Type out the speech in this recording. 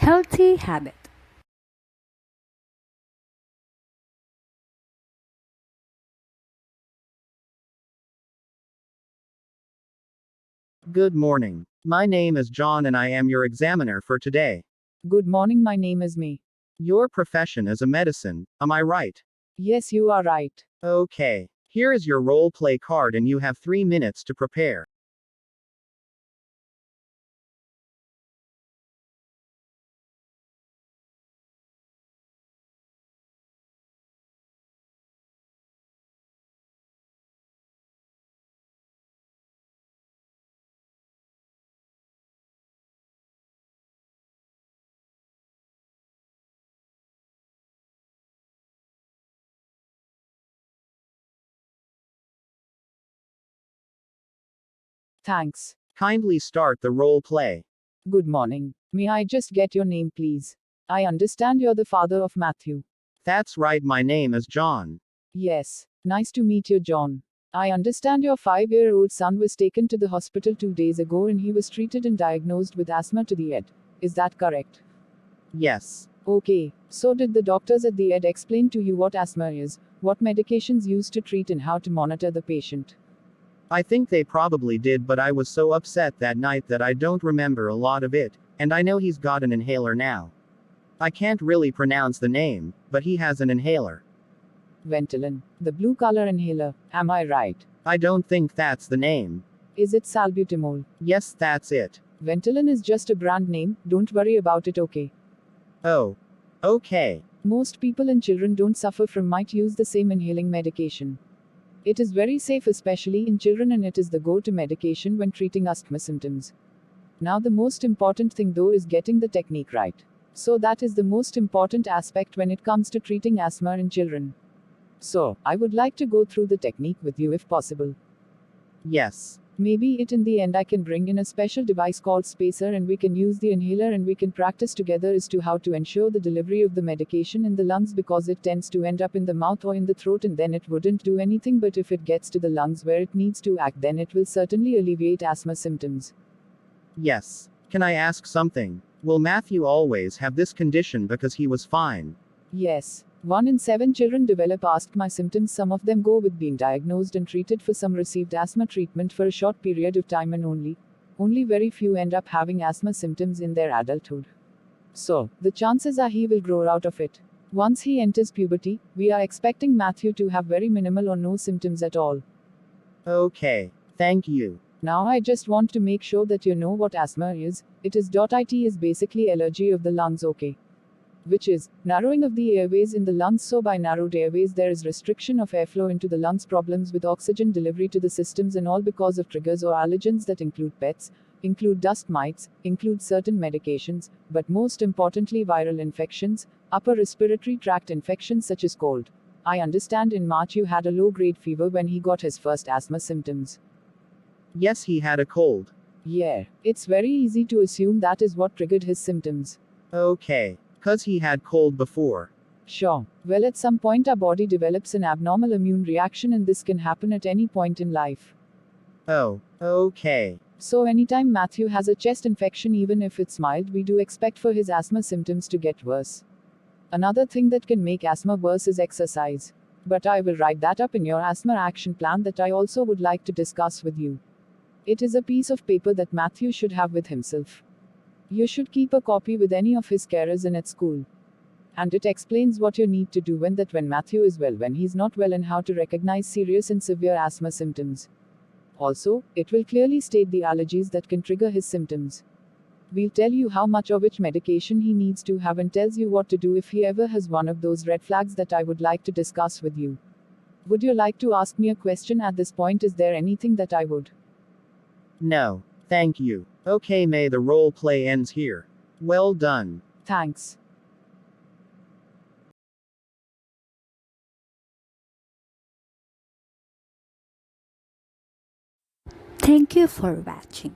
Healthy habit. Good morning. My name is John and I am your examiner for today. Good morning, my name is May. Your profession is a medicine, am I right? Yes, you are right. Okay. Here is your role play card and you have 3 minutes to prepare. Thanks. Kindly start the role play. Good morning. May I just get your name, please? I understand you're the father of Matthew. That's right, my name is John. Yes. Nice to meet you, John. I understand your 5-year-old son was taken to the hospital 2 days ago and he was treated and diagnosed with asthma to the ED. Is that correct? Yes. Okay. So, did the doctors at the ED explain to you what asthma is, what medications used to treat, and how to monitor the patient? I think they probably did, but I was so upset that night that I don't remember a lot of it, and I know he's got an inhaler now. I can't really pronounce the name, but he has an inhaler. Ventolin. The blue color inhaler. Am I right? I don't think that's the name. Is it salbutamol? Yes, that's it. Ventolin is just a brand name, don't worry about it, okay? Oh. Okay. Most people and children don't suffer from might use the same inhaling medication. It is very safe, especially in children, and it is the go to medication when treating asthma symptoms. Now, the most important thing though is getting the technique right. So, that is the most important aspect when it comes to treating asthma in children. So, I would like to go through the technique with you if possible. Yes. Maybe it in the end I can bring in a special device called spacer and we can use the inhaler and we can practice together as to how to ensure the delivery of the medication in the lungs, because it tends to end up in the mouth or in the throat and then it wouldn't do anything, but if it gets to the lungs where it needs to act, then it will certainly alleviate asthma symptoms. Yes. Can I ask something? Will Matthew always have this condition because he was fine? Yes. 1 in 7 children develop asthma symptoms. Some of them go with being diagnosed and treated, for some received asthma treatment for a short period of time, and only very few end up having asthma symptoms in their adulthood. So, the chances are he will grow out of it. Once he enters puberty, we are expecting Matthew to have very minimal or no symptoms at all. Okay. Thank you. Now I just want to make sure that you know what asthma is. It is basically allergy of the lungs, okay? Which is narrowing of the airways in the lungs. So, by narrowed airways, there is restriction of airflow into the lungs, problems with oxygen delivery to the systems, and all because of triggers or allergens that include pets, include dust mites, include certain medications, but most importantly, viral infections, upper respiratory tract infections such as cold. I understand in March you had a low grade fever when he got his first asthma symptoms. Yes, he had a cold. Yeah, it's very easy to assume that is what triggered his symptoms. Okay. 'Cause he had cold before. Sure. Well, at some point, our body develops an abnormal immune reaction, and this can happen at any point in life. Oh. Okay. So, anytime Matthew has a chest infection, even if it's mild, we do expect for his asthma symptoms to get worse. Another thing that can make asthma worse is exercise. But I will write that up in your asthma action plan that I also would like to discuss with you. It is a piece of paper that Matthew should have with himself. You should keep a copy with any of his carers in at school. And it explains what you need to do when Matthew is well, when he's not well, and how to recognize serious and severe asthma symptoms. Also, it will clearly state the allergies that can trigger his symptoms. We'll tell you how much or which medication he needs to have, and tells you what to do if he ever has one of those red flags that I would like to discuss with you. Would you like to ask me a question at this point? Is there anything that I would? No. Thank you. Okay, May, the role play ends here. Well done. Thanks. Thank you for watching.